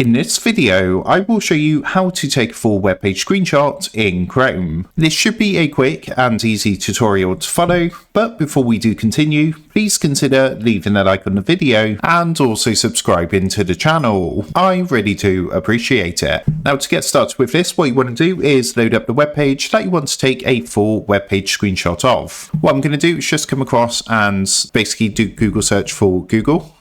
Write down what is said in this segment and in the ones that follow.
In this video, I will show you how to take a full web page screenshot in Chrome. This should be a quick and easy tutorial to follow, but before we do continue, please consider leaving a like on the video and also subscribing to the channel. I really do appreciate it. Now, to get started with this, what you want to do is load up the web page that you want to take a full web page screenshot of. What I'm going to do is just come across and basically do Google search for Google,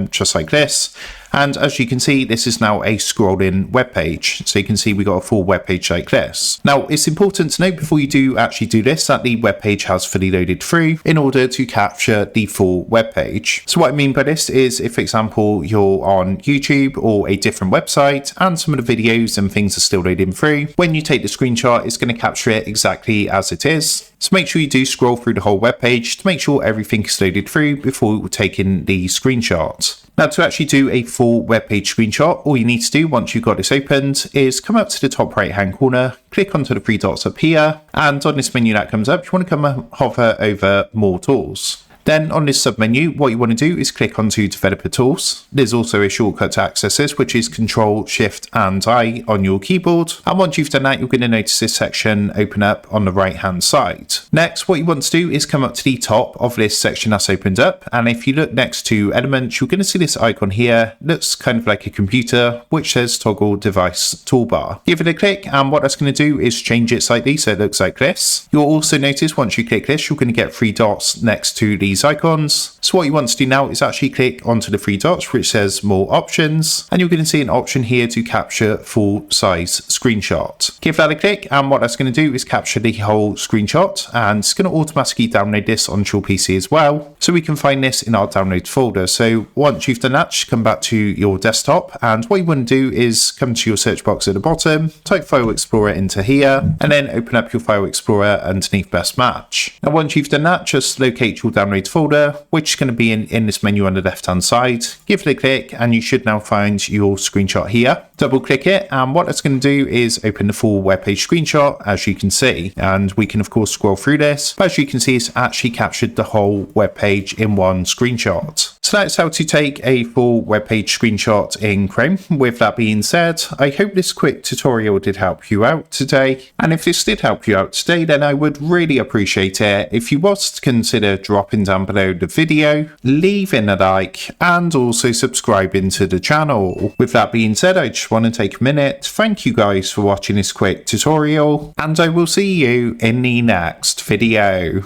just like this. And as you can see, this is now a scrolling web page. So you can see we got a full web page like this. Now, it's important to note before you do actually do this that the web page has fully loaded through in order to capture the full web page. So what I mean by this is if, for example, you're on YouTube or a different website and some of the videos and things are still loading through, when you take the screenshot, it's going to capture it exactly as it is. So make sure you do scroll through the whole web page to make sure everything is loaded through before taking the screenshot. Now, to actually do a full web page screenshot, all you need to do once you've got this opened is come up to the top right hand corner, click onto the three dots up here, and on this menu that comes up, you want to come hover over More Tools. Then on this submenu, what you want to do is click onto Developer Tools. There's also a shortcut to access this, which is Control, Shift and I on your keyboard. And once you've done that, you're going to notice this section open up on the right hand side. Next, what you want to do is come up to the top of this section that's opened up. And if you look next to Elements, you're going to see this icon here. Looks kind of like a computer, which says Toggle Device Toolbar. Give it a click, and what that's going to do is change it slightly so it looks like this. You'll also notice once you click this, you're going to get three dots next to these icons. So what you want to do now is actually click onto the three dots which says More Options, and you're going to see an option here to capture full size screenshot. Give that a click, and what that's going to do is capture the whole screenshot, and it's going to automatically download this onto your PC as well, so we can find this in our downloads folder. So once you've done that, just come back to your desktop, and what you want to do is come to your search box at the bottom, type File Explorer into here, and then open up your File Explorer underneath Best Match. Now once you've done that, just locate your downloads folder, which is going to be in this menu on the left hand side. Give it a click, and you should now find your screenshot here. Double click it, and what it's going to do is open the full web page screenshot, as you can see, and we can of course scroll through this, but as you can see, it's actually captured the whole web page in one screenshot. So that's how to take a full web page screenshot in Chrome. With that being said, I hope this quick tutorial did help you out today, and if this did help you out today, then I would really appreciate it if you was to consider dropping down below the video, leaving a like, and also subscribing to the channel. With that being said, I just want to take a minute, thank you guys for watching this quick tutorial, and I will see you in the next video.